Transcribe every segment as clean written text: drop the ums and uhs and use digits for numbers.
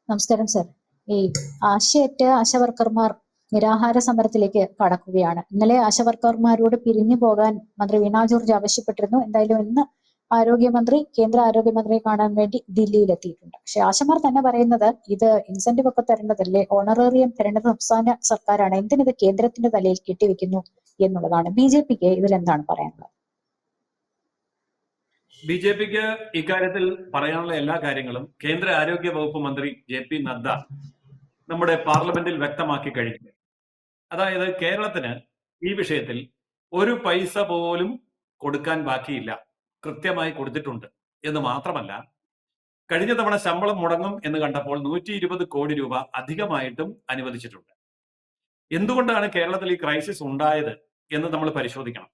നമസ്കാരം സർ. ഈ ആശയറ്റ് ആശാവർക്കർമാർ നിരാഹാര സമരത്തിലേക്ക് കടക്കുകയാണ്. ഇന്നലെ ആശാവർക്കർമാരോട് പിരിഞ്ഞു പോകാൻ മന്ത്രി വീണ ജോർജ് ആവശ്യപ്പെട്ടിരുന്നു. എന്തായാലും ഇന്ന് കേന്ദ്ര ആരോഗ്യമന്ത്രിയെ കാണാൻ വേണ്ടി ദില്ലിയിലെത്തിയിട്ടുണ്ട്. പക്ഷെ ആശമാർ തന്നെ പറയുന്നത് ഇത് ഇൻസെന്റീവ് ഒക്കെ തരേണ്ടതല്ലേ, ഓണറേറിയം തരേണ്ടത് സംസ്ഥാന സർക്കാരാണ്, എന്തിനിത് കേന്ദ്രത്തിന്റെ തലയിൽ കെട്ടിവെക്കുന്നു എന്നുള്ളതാണ്. BJPക്ക് ഇതിലെന്താണ് പറയാനുള്ളത്? BJPക്ക് ഇക്കാര്യത്തിൽ പറയാനുള്ള എല്ലാ കാര്യങ്ങളും കേന്ദ്ര ആരോഗ്യ വകുപ്പ് മന്ത്രി JP നദ്ദ നമ്മുടെ പാർലമെന്റിൽ വ്യക്തമാക്കി കഴിഞ്ഞു. അതായത് കേരളത്തിന് ഈ വിഷയത്തിൽ ഒരു പൈസ പോലും കൊടുക്കാൻ ബാക്കിയില്ല, കൃത്യമായി കൊടുത്തിട്ടുണ്ട് എന്ന് മാത്രമല്ല, കഴിഞ്ഞ തവണ ശമ്പളം മുടങ്ങും എന്ന് കണ്ടപ്പോൾ 120 കോടി രൂപ അധികമായിട്ടും അനുവദിച്ചിട്ടുണ്ട്. എന്തുകൊണ്ടാണ് കേരളത്തിൽ ഈ ക്രൈസിസ് ഉണ്ടായത് എന്ന് നമ്മൾ പരിശോധിക്കണം.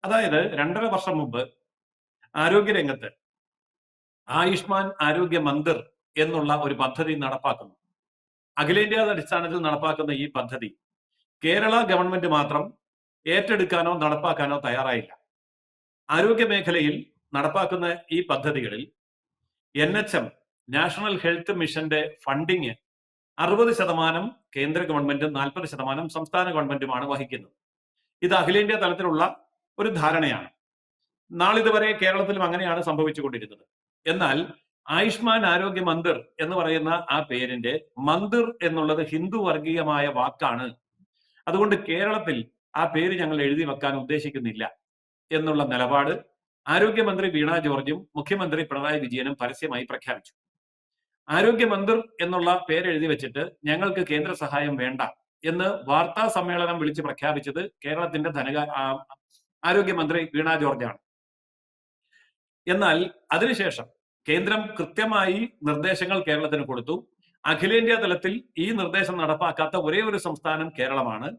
അതായത് 2.5 വർഷം മുമ്പ് ആരോഗ്യരംഗത്ത് ആയുഷ്മാൻ ആരോഗ്യ മന്ദിർ എന്നുള്ള ഒരു പദ്ധതി നടപ്പാക്കുന്നു. അഖിലേന്ത്യാ അടിസ്ഥാനത്തിൽ നടപ്പാക്കുന്ന ഈ പദ്ധതി കേരള ഗവൺമെന്റ് മാത്രം ഏറ്റെടുക്കാനോ നടപ്പാക്കാനോ തയ്യാറായില്ല. ആരോഗ്യ മേഖലയിൽ നടപ്പാക്കുന്ന ഈ പദ്ധതികളിൽ NHM നാഷണൽ ഹെൽത്ത് മിഷന്റെ ഫണ്ടിങ് 60% കേന്ദ്ര ഗവൺമെന്റും 40% സംസ്ഥാന ഗവൺമെന്റുമാണ് വഹിക്കുന്നത്. ഇത് അഖിലേന്ത്യാ തലത്തിലുള്ള ഒരു ധാരണയാണ്. നാളിതുവരെ കേരളത്തിലും അങ്ങനെയാണ് സംഭവിച്ചുകൊണ്ടിരുന്നത്. എന്നാൽ ആയുഷ്മാൻ ആരോഗ്യ മന്ദിർ എന്ന് പറയുന്ന ആ പേരിന്റെ മന്ദിർ എന്നുള്ളത് ഹിന്ദു വർഗീയമായ വാക്കാണ്, അതുകൊണ്ട് കേരളത്തിൽ ആ പേര് ഞങ്ങൾ എഴുതി വെക്കാൻ ഉദ്ദേശിക്കുന്നില്ല എന്നുള്ള നിലപാട് ആരോഗ്യമന്ത്രി വീണ ജോർജും മുഖ്യമന്ത്രി പിണറായി വിജയനും പരസ്യമായി പ്രഖ്യാപിച്ചു. ആരോഗ്യ മന്ദിർ എന്നുള്ള പേരെഴുതി വെച്ചിട്ട് ഞങ്ങൾക്ക് കേന്ദ്ര സഹായം വേണ്ട എന്ന് വാർത്താ സമ്മേളനം വിളിച്ച് പ്രഖ്യാപിച്ചത് കേരളത്തിന്റെ ആരോഗ്യമന്ത്രി വീണ ജോർജാണ്. എന്നാൽ അതിനുശേഷം കേന്ദ്രം കൃത്യമായി നിർദ്ദേശങ്ങൾ കേരളത്തിന് കൊടുത്തു. അഖിലേന്ത്യാ തലത്തിൽ ഈ നിർദ്ദേശം നടപ്പാക്കാത്ത ഒരേ ഒരു സംസ്ഥാനം കേരളമാണ്.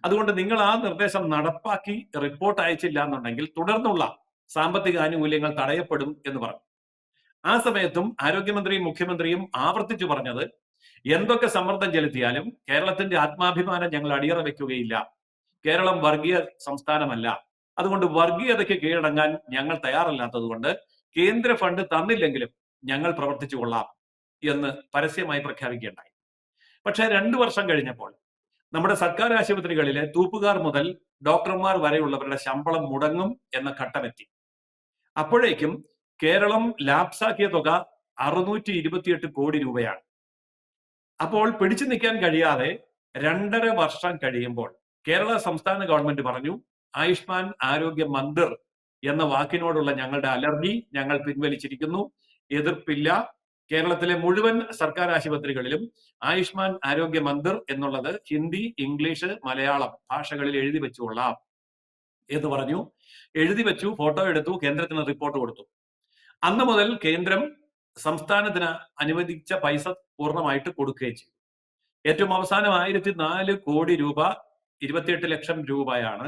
അതുകൊണ്ട് നിങ്ങൾ ആ നിർദ്ദേശം നടപ്പാക്കി റിപ്പോർട്ട് അയച്ചില്ല എന്നുണ്ടെങ്കിൽ തുടർന്നുള്ള സാമ്പത്തിക ആനുകൂല്യങ്ങൾ തടയപ്പെടും എന്ന് പറഞ്ഞു. ആ സമയത്തും ആരോഗ്യമന്ത്രിയും മുഖ്യമന്ത്രിയും ആവർത്തിച്ചു പറഞ്ഞത്, എന്തൊക്കെ സമ്മർദ്ദം ചെലുത്തിയാലും കേരളത്തിന്റെ ആത്മാഭിമാനം ഞങ്ങൾ അടിയറ വെക്കുകയില്ല, കേരളം വർഗീയ സംസ്ഥാനമല്ല, അതുകൊണ്ട് വർഗീയതയ്ക്ക് കീഴടങ്ങാൻ ഞങ്ങൾ തയ്യാറല്ലാത്തത് കൊണ്ട് കേന്ദ്ര ഫണ്ട് തന്നില്ലെങ്കിലും ഞങ്ങൾ പ്രവർത്തിച്ചു കൊള്ളാം എന്ന് പരസ്യമായി പ്രഖ്യാപിക്കുകയുണ്ടായി. പക്ഷേ 2 വർഷം കഴിഞ്ഞപ്പോൾ നമ്മുടെ സർക്കാർ ആശുപത്രികളിലെ തൂപ്പുകാർ മുതൽ ഡോക്ടർമാർ വരെയുള്ളവരുടെ ശമ്പളം മുടങ്ങും എന്ന ഘട്ടമെത്തി. അപ്പോഴേക്കും കേരളം ലാപ്സാക്കിയ തുക 628 കോടി രൂപയാണ്. അപ്പോൾ പിടിച്ചു നിൽക്കാൻ കഴിയാതെ 2.5 വർഷം കഴിയുമ്പോൾ കേരള സംസ്ഥാന ഗവൺമെന്റ് പറഞ്ഞു, ആയുഷ്മാൻ ആരോഗ്യ മന്ദിർ എന്ന വാക്കിനോടുള്ള ഞങ്ങളുടെ അലർജി ഞങ്ങൾ പിൻവലിച്ചിരിക്കുന്നു, എതിർപ്പില്ല. കേരളത്തിലെ മുഴുവൻ സർക്കാർ ആശുപത്രികളിലും ആയുഷ്മാൻ ആരോഗ്യ മന്ദിർ എന്നുള്ളത് ഹിന്ദി, ഇംഗ്ലീഷ്, മലയാളം ഭാഷകളിൽ എഴുതി വെച്ചുകൊള്ളാം എന്ന് പറഞ്ഞു. എഴുതി വെച്ചു, ഫോട്ടോ എടുത്തു, കേന്ദ്രത്തിന് റിപ്പോർട്ട് കൊടുത്തു. അന്ന് മുതൽ കേന്ദ്രം സംസ്ഥാനത്തിന് അനുവദിച്ച പൈസ പൂർണ്ണമായിട്ട് കൊടുക്കുകയും ചെയ്തു. ഏറ്റവും അവസാനം 1004 കോടി രൂപ, 28 ലക്ഷം രൂപയാണ്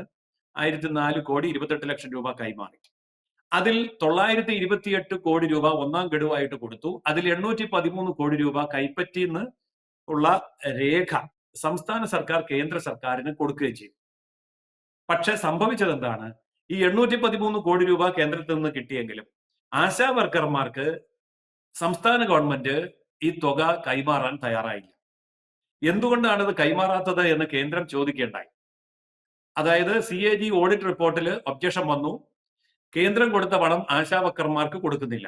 1004 കോടി 28 ലക്ഷം രൂപ കൈമാറി. അതിൽ 928 കോടി രൂപ ഒന്നാം ഗഡുവായിട്ട് കൊടുത്തു. അതിൽ 813 കോടി രൂപ കൈപ്പറ്റിന്ന് ഉള്ള രേഖ സംസ്ഥാന സർക്കാർ കേന്ദ്ര സർക്കാരിന് കൊടുക്കുകയും ചെയ്തു. പക്ഷെ സംഭവിച്ചത് എന്താണ്? ഈ 813 കോടി രൂപ കേന്ദ്രത്തിൽ നിന്ന് കിട്ടിയെങ്കിലും ആശാ വർക്കർമാർക്ക് സംസ്ഥാന ഗവൺമെന്റ് ഈ തുക കൈമാറാൻ തയ്യാറായില്ല. എന്തുകൊണ്ടാണ് ഇത് കൈമാറാത്തത് എന്ന് കേന്ദ്രം ചോദിക്കേണ്ടായി. അതായത് CAG ഓഡിറ്റ് റിപ്പോർട്ടിൽ ഒബ്ജക്ഷൻ വന്നു, കേന്ദ്രം കൊടുത്ത പണം ആശാ വർക്കർമാർക്ക് കൊടുക്കുന്നില്ല.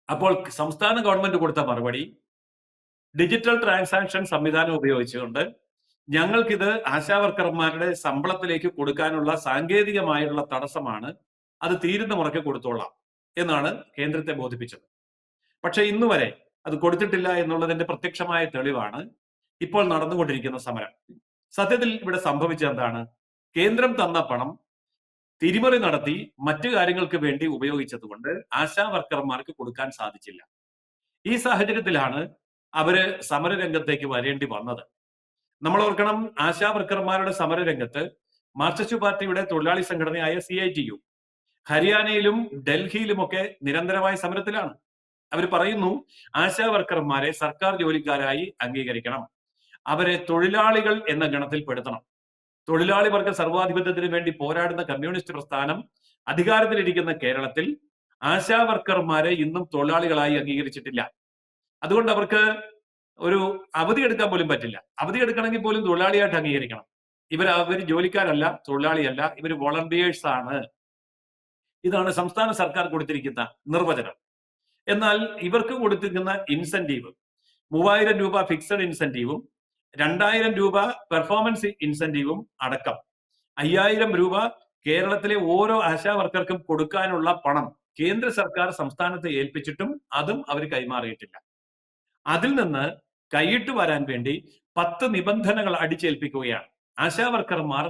അപ്പോൾ സംസ്ഥാന ഗവൺമെന്റ് കൊടുത്ത മറുപടി, ഡിജിറ്റൽ ട്രാൻസാക്ഷൻ സംവിധാനം ഉപയോഗിച്ചുകൊണ്ട് ഞങ്ങൾക്കിത് ആശാ വർക്കർമാരുടെ ശമ്പളത്തിലേക്ക് കൊടുക്കാനുള്ള സാങ്കേതികമായിട്ടുള്ള തടസ്സമാണ്, അത് തീരുന്ന മുറയ്ക്ക് കൊടുത്തോളാം എന്നാണ് കേന്ദ്രത്തെ ബോധിപ്പിച്ചത്. പക്ഷെ ഇന്നുവരെ അത് കൊടുത്തിട്ടില്ല എന്നുള്ളതിന്റെ പ്രത്യക്ഷമായ തെളിവാണ് ഇപ്പോൾ നടന്നുകൊണ്ടിരിക്കുന്ന സമരം. സത്യത്തിൽ ഇവിടെ സംഭവിച്ചത് എന്താണ്? കേന്ദ്രം തന്ന പണം തിരിമറി നടത്തി മറ്റു കാര്യങ്ങൾക്ക് വേണ്ടി ഉപയോഗിച്ചതുകൊണ്ട് ആശാ വർക്കർമാർക്ക് കൊടുക്കാൻ സാധിച്ചില്ല. ഈ സാഹചര്യത്തിലാണ് അവര് സമരരംഗത്തേക്ക് വരേണ്ടി വന്നത്. നമ്മൾ ഓർക്കണം, ആശാ വർക്കർമാരുടെ സമരരംഗത്ത് മാർക്സിസ്റ്റ് പാർട്ടിയുടെ തൊഴിലാളി സംഘടനയായ CITU ഹരിയാനയിലും ഡൽഹിയിലുമൊക്കെ നിരന്തരമായ സമരത്തിലാണ്. അവർ പറയുന്നു, ആശാ വർക്കർമാരെ സർക്കാർ ജോലിക്കാരായി അംഗീകരിക്കണം, അവരെ തൊഴിലാളികൾ എന്ന ഗണത്തിൽ പെടുത്തണം. തൊഴിലാളി വർഗ സർവാധിപത്യത്തിന് വേണ്ടി പോരാടുന്ന കമ്മ്യൂണിസ്റ്റ് പ്രസ്ഥാനം അധികാരത്തിലിരിക്കുന്ന കേരളത്തിൽ ആശാ വർക്കർമാരെ ഇന്നും തൊഴിലാളികളായി അംഗീകരിച്ചിട്ടില്ല. അതുകൊണ്ട് അവർക്ക് ഒരു അവധി എടുക്കാൻ പോലും പറ്റില്ല. അവധി എടുക്കണമെങ്കിൽ പോലും തൊഴിലാളിയായിട്ട് അംഗീകരിക്കണം. അവർ ജോലിക്കാരല്ല, തൊഴിലാളിയല്ല, ഇവർ വോളണ്ടിയേഴ്സ് ആണ്. ഇതാണ് സംസ്ഥാന സർക്കാർ കൊടുത്തിരിക്കുന്ന നിർവചനം. എന്നാൽ ഇവർക്ക് കൊടുത്തിരിക്കുന്ന ഇൻസെന്റീവ് 3000 രൂപ ഫിക്സഡ് ഇൻസെന്റീവും 2000 രൂപ പെർഫോമൻസ് ഇൻസെന്റീവും അടക്കം 5000 രൂപ കേരളത്തിലെ ഓരോ ആശാ വർക്കർക്കും കൊടുക്കാനുള്ള പണം കേന്ദ്ര സർക്കാർ സംസ്ഥാനത്തെ ഏൽപ്പിച്ചിട്ടും അതും അവർ കൈമാറിയിട്ടില്ല. അതിൽ നിന്ന് കൈയിട്ട് വരാൻ വേണ്ടി 10 നിബന്ധനകൾ അടിച്ചേൽപ്പിക്കുകയാണ്. ആശാ വർക്കർമാർ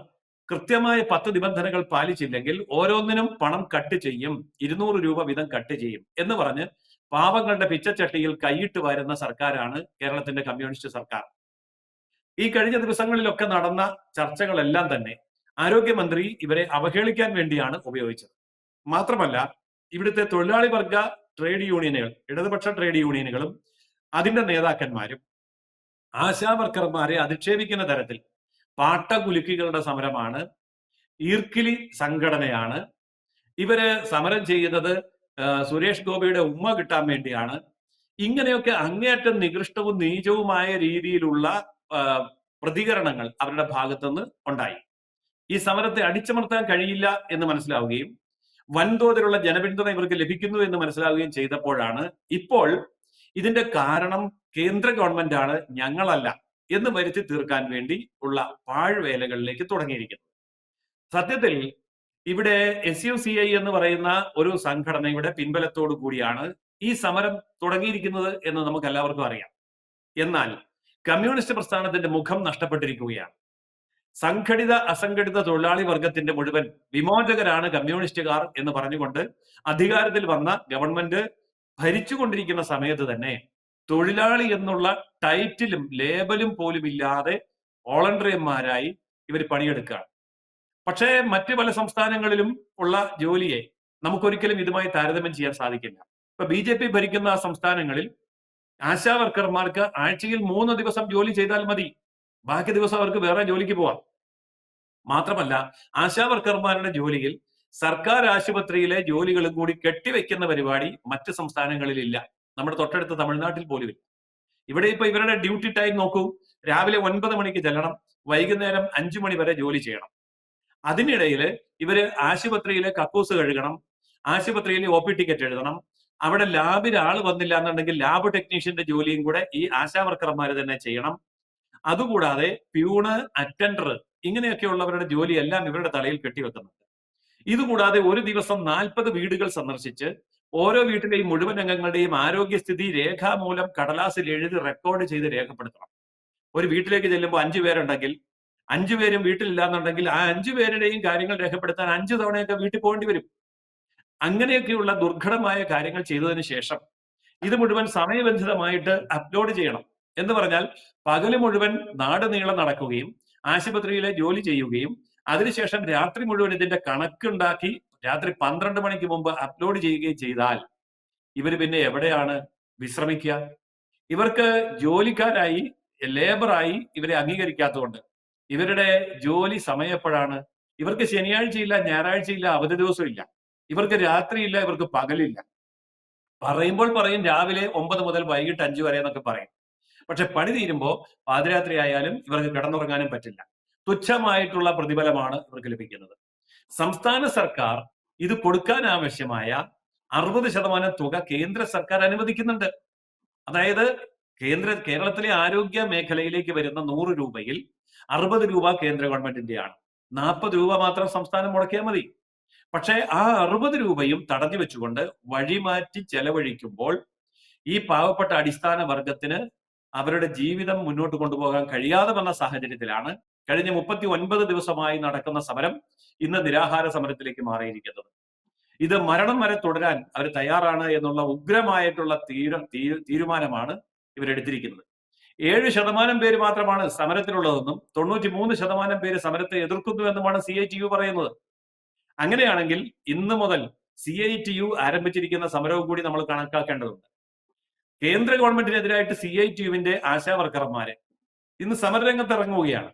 കൃത്യമായ 10 നിബന്ധനകൾ പാലിച്ചില്ലെങ്കിൽ ഓരോന്നിനും പണം കട്ട് ചെയ്യും, 200 രൂപ വീതം കട്ട് ചെയ്യും എന്ന് പറഞ്ഞ് പാവങ്ങളുടെ പിച്ചച്ചട്ടിയിൽ കൈയിട്ട് വരുന്ന സർക്കാരാണ് കേരളത്തിന്റെ കമ്മ്യൂണിസ്റ്റ് സർക്കാർ. ഈ കഴിഞ്ഞ ദിവസങ്ങളിലൊക്കെ നടന്ന ചർച്ചകളെല്ലാം തന്നെ ആരോഗ്യമന്ത്രി ഇവരെ അവഹേളിക്കാൻ വേണ്ടിയാണ് ഉപയോഗിച്ചത്. മാത്രമല്ല, ഇവിടുത്തെ തൊഴിലാളി വർഗ ട്രേഡ് യൂണിയനുകൾ, ഇടതുപക്ഷ ട്രേഡ് യൂണിയനുകളും അതിന്റെ നേതാക്കന്മാരും ആശാ വർക്കർമാരെ അധിക്ഷേപിക്കുന്ന തരത്തിൽ പാട്ടകുലുക്കികളുടെ സമരമാണ്, ഈർക്കിലി സംഘടനയാണ്, ഇവര് സമരം ചെയ്യുന്നത് സുരേഷ് ഗോപിയുടെ ഉമ്മ കിട്ടാൻ വേണ്ടിയാണ്, ഇങ്ങനെയൊക്കെ അങ്ങേയറ്റം നികൃഷ്ടവും നീചവുമായ രീതിയിലുള്ള പ്രതികരണങ്ങൾ അവരുടെ ഭാഗത്തുനിന്ന് ഉണ്ടായി. ഈ സമരത്തെ അടിച്ചമർത്താൻ കഴിയില്ല എന്ന് മനസ്സിലാവുകയും വൻതോതിലുള്ള ജനപിന്തുണ ഇവർക്ക് ലഭിക്കുന്നു എന്ന് മനസ്സിലാവുകയും ചെയ്തപ്പോഴാണ് ഇപ്പോൾ ഇതിന്റെ കാരണം കേന്ദ്ര ഗവൺമെന്റ് ആണ്, ഞങ്ങളല്ല എന്ന് വരുത്തി തീർക്കാൻ വേണ്ടി ഉള്ള പാഴ്വേലകളിലേക്ക് തുടങ്ങിയിരിക്കുന്നത്. സത്യത്തിൽ ഇവിടെ SUCI എന്ന് പറയുന്ന ഒരു സംഘടനയുടെ പിൻബലത്തോടു കൂടിയാണ് ഈ സമരം തുടങ്ങിയിരിക്കുന്നത് എന്ന് നമുക്ക് എല്ലാവർക്കും അറിയാം. എന്നാൽ കമ്മ്യൂണിസ്റ്റ് പ്രസ്ഥാനത്തിന്റെ മുഖം നഷ്ടപ്പെട്ടിരിക്കുകയാണ്. സംഘടിത അസംഘടിത തൊഴിലാളി വർഗത്തിന്റെ മുഴുവൻ വിമോചകരാണ് കമ്മ്യൂണിസ്റ്റുകാർ എന്ന് പറഞ്ഞുകൊണ്ട് അധികാരത്തിൽ വന്ന ഗവൺമെന്റ് ഭരിച്ചുകൊണ്ടിരിക്കുന്ന സമയത്ത് തന്നെ തൊഴിലാളി എന്നുള്ള ടൈറ്റിലും ലേബലും പോലും ഇല്ലാതെ വോളണ്ടറിയന്മാരായി ഇവർ പണിയെടുക്കുകയാണ്. പക്ഷേ മറ്റു പല സംസ്ഥാനങ്ങളിലും ഉള്ള ജോലിയെ നമുക്കൊരിക്കലും ഇതുമായി താരതമ്യം ചെയ്യാൻ സാധിക്കില്ല. ഇപ്പൊ BJP ഭരിക്കുന്ന സംസ്ഥാനങ്ങളിൽ ആശാ വർക്കർമാർക്ക് ആഴ്ചയിൽ 3 ദിവസം ജോലി ചെയ്താൽ മതി, ബാക്കി ദിവസം അവർക്ക് വേറെ ജോലിക്ക് പോവാം. മാത്രമല്ല, ആശാ വർക്കർമാരുടെ ജോലിയിൽ സർക്കാർ ആശുപത്രിയിലെ ജോലികളും കൂടി കെട്ടിവെക്കുന്ന പരിപാടി മറ്റ് സംസ്ഥാനങ്ങളിൽ ഇല്ല. നമ്മുടെ തൊട്ടടുത്ത തമിഴ്നാട്ടിൽ പോലും ഇല്ല. ഇവിടെ ഇപ്പൊ ഇവരുടെ ഡ്യൂട്ടി ടൈം നോക്കൂ, രാവിലെ 9 മണിക്ക് ചെല്ലണം, വൈകുന്നേരം 5 മണി വരെ ജോലി ചെയ്യണം. അതിനിടയിൽ ഇവര് ആശുപത്രിയിലെ കക്കൂസ് കഴുകണം, ആശുപത്രിയിലെ OP ടിക്കറ്റ് എഴുതണം, അവിടെ ലാബിൽ ആള് വന്നില്ല എന്നുണ്ടെങ്കിൽ ലാബ് ടെക്നീഷ്യന്റെ ജോലിയും കൂടെ ഈ ആശാ വർക്കർമാർ തന്നെ ചെയ്യണം. അതുകൂടാതെ പ്യൂണ്, അറ്റൻഡർ ഇങ്ങനെയൊക്കെയുള്ളവരുടെ ജോലിയെല്ലാം ഇവരുടെ തലയിൽ കെട്ടിവെക്കുന്നുണ്ട്. ഇതുകൂടാതെ ഒരു ദിവസം 40 വീടുകൾ സന്ദർശിച്ച് ഓരോ വീട്ടിലെയും മുഴുവൻ അംഗങ്ങളുടെയും ആരോഗ്യസ്ഥിതി രേഖാമൂലം കടലാസിൽ എഴുതി റെക്കോർഡ് ചെയ്ത് രേഖപ്പെടുത്തണം. ഒരു വീട്ടിലേക്ക് ചെല്ലുമ്പോൾ 5 പേരുണ്ടെങ്കിൽ 5 പേരും വീട്ടിലില്ല എന്നുണ്ടെങ്കിൽ ആ 5 പേരുടെയും കാര്യങ്ങൾ രേഖപ്പെടുത്താൻ 5 തവണയൊക്കെ വീട്ടിൽ പോകേണ്ടി വരും. അങ്ങനെയൊക്കെയുള്ള ദുർഘടമായ കാര്യങ്ങൾ ചെയ്തതിന് ശേഷം ഇത് മുഴുവൻ സമയബന്ധിതമായിട്ട് അപ്ലോഡ് ചെയ്യണം. എന്ന് പറഞ്ഞാൽ പകല് മുഴുവൻ നാട് നീളം നടക്കുകയും ആശുപത്രിയിലെ ജോലി ചെയ്യുകയും അതിനുശേഷം രാത്രി മുഴുവൻ ഇതിന്റെ കണക്കുണ്ടാക്കി രാത്രി 12 മണിക്ക് മുമ്പ് അപ്ലോഡ് ചെയ്യുകയും ചെയ്താൽ ഇവർ പിന്നെ എവിടെയാണ് വിശ്രമിക്കുക? ഇവർക്ക് ജോലിക്കാരായി, ലേബറായി ഇവരെ അംഗീകരിക്കാത്തതുകൊണ്ട് ഇവരുടെ ജോലി സമയം എപ്പോഴാണ്? ഇവർക്ക് ശനിയാഴ്ചയില്ല, ഞായറാഴ്ചയില്ല, അവധി ദിവസം ഇല്ല, ഇവർക്ക് രാത്രിയില്ല, ഇവർക്ക് പകലില്ല. പറയുമ്പോൾ പറയും രാവിലെ 9 മുതൽ വൈകിട്ട് 5 വരെ എന്നൊക്കെ പറയും. പക്ഷെ പണി തീരുമ്പോൾ പാതിരാത്രി ആയാലും ഇവർക്ക് കിടന്നുറങ്ങാനും പറ്റില്ല. തുച്ഛമായിട്ടുള്ള പ്രതിഫലമാണ് ഇവർക്ക് ലഭിക്കുന്നത്. സംസ്ഥാന സർക്കാർ ഇത് കൊടുക്കാൻ ആവശ്യമായ 60% തുക കേന്ദ്ര സർക്കാർ അനുവദിക്കുന്നുണ്ട്. അതായത് കേരളത്തിലെ ആരോഗ്യ മേഖലയിലേക്ക് വരുന്ന 100 രൂപയിൽ 60 രൂപ കേന്ദ്ര ഗവൺമെന്റിന്റെയാണ്, 40 രൂപ മാത്രം സംസ്ഥാനം മുടക്കിയാൽ മതി. പക്ഷേ ആ 60 രൂപയും തടഞ്ഞു വെച്ചുകൊണ്ട് വഴിമാറ്റി ചെലവഴിക്കുമ്പോൾ ഈ പാവപ്പെട്ട അടിസ്ഥാന വർഗത്തിന് അവരുടെ ജീവിതം മുന്നോട്ട് കൊണ്ടുപോകാൻ കഴിയാതെ വന്ന സാഹചര്യത്തിലാണ് കഴിഞ്ഞ 39 ദിവസമായി നടക്കുന്ന സമരം ഇന്ന് നിരാഹാര സമരത്തിലേക്ക് മാറിയിരിക്കുന്നത്. ഇത് മരണം വരെ തുടരാൻ അവർ തയ്യാറാണ് എന്നുള്ള ഉഗ്രമായിട്ടുള്ള തീരുമാനമാണ് ഇവരെടുത്തിരിക്കുന്നത്. 7% പേര് മാത്രമാണ് സമരത്തിലുള്ളതെന്നും 93% പേര് സമരത്തെ എതിർക്കുന്നു എന്നുമാണ് CITU പറയുന്നത്. അങ്ങനെയാണെങ്കിൽ ഇന്ന് മുതൽ CITU ആരംഭിച്ചിരിക്കുന്ന സമരവും കൂടി നമ്മൾ കണക്കാക്കേണ്ടതുണ്ട്. കേന്ദ്ര ഗവൺമെന്റിനെതിരായിട്ട് CITUവിന്റെ ആശാ വർക്കർമാരെ ഇന്ന് സമരരംഗത്ത് ഇറങ്ങുകയാണ്.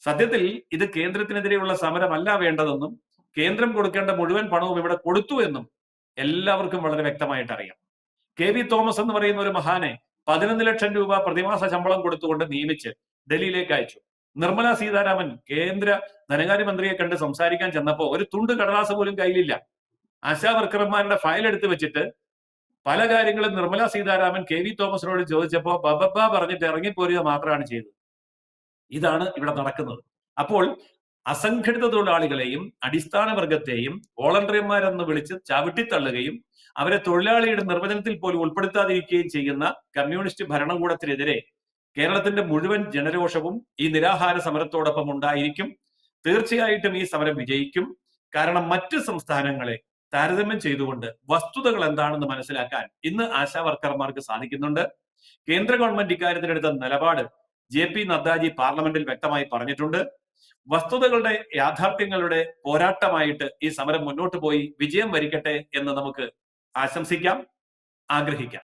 സത്യത്തിൽ ഇത് കേന്ദ്രത്തിനെതിരെയുള്ള സമരമല്ല വേണ്ടതെന്നും കേന്ദ്രം കൊടുക്കേണ്ട മുഴുവൻ പണവും ഇവിടെ കൊടുത്തു എന്നും എല്ലാവർക്കും വളരെ വ്യക്തമായിട്ട് അറിയാം. KV തോമസ് എന്ന് പറയുന്ന ഒരു മഹാനെ 11 ലക്ഷം രൂപ പ്രതിമാസ ശമ്പളം കൊടുത്തുകൊണ്ട് നിയമിച്ച് ഡൽഹിയിലേക്ക് അയച്ചു. നിർമ്മല സീതാരാമൻ കേന്ദ്ര ധനകാര്യമന്ത്രിയെ കണ്ട് സംസാരിക്കാൻ ചെന്നപ്പോ ഒരു തുണ്ട് കടലാസ് പോലും കയ്യിലില്ല. ആശാ വർക്കർമാരുടെ ഫയൽ എടുത്ത് വെച്ചിട്ട് പല കാര്യങ്ങളും നിർമ്മല സീതാരാമൻ കെ വി തോമസിനോട് ചോദിച്ചപ്പോ ബബബ പറഞ്ഞിട്ട് ഇറങ്ങിപ്പോരുക മാത്രമാണ് ചെയ്തത്. ഇതാണ് ഇവിടെ നടക്കുന്നത്. അപ്പോൾ അസംഘടിത തൊഴിലാളികളെയും അടിസ്ഥാന വർഗത്തെയും വോളണ്ടറിയന്മാരെന്ന് വിളിച്ച് ചവിട്ടിത്തള്ളുകയും അവരെ തൊഴിലാളിയുടെ നിർവചനത്തിൽ പോലും ഉൾപ്പെടുത്താതിരിക്കുകയും ചെയ്യുന്ന കമ്മ്യൂണിസ്റ്റ് ഭരണകൂടത്തിനെതിരെ കേരളത്തിന്റെ മുഴുവൻ ജനരോഷവും ഈ നിരാഹാര സമരത്തോടൊപ്പം ഉണ്ടായിരിക്കും. തീർച്ചയായിട്ടും ഈ സമരം വിജയിക്കും. കാരണം മറ്റ് സംസ്ഥാനങ്ങളെ താരതമ്യം ചെയ്തുകൊണ്ട് വസ്തുതകൾ എന്താണെന്ന് മനസ്സിലാക്കാൻ ഇന്ന് ആശാ വർക്കർമാർക്ക് സാധിക്കുന്നുണ്ട്. കേന്ദ്ര ഗവൺമെന്റ് ഇക്കാര്യത്തിലെടുത്ത നിലപാട് JP നദ്ദാജി പാർലമെന്റിൽ വ്യക്തമായി പറഞ്ഞിട്ടുണ്ട്. വസ്തുതകളുടെ യാഥാർത്ഥ്യങ്ങളുടെ പോരാട്ടമായിട്ട് ഈ സമരം മുന്നോട്ട് പോയി വിജയം വരിക്കട്ടെ എന്ന് നമുക്ക് ആശംസിക്കാം, ആഗ്രഹിക്കാം.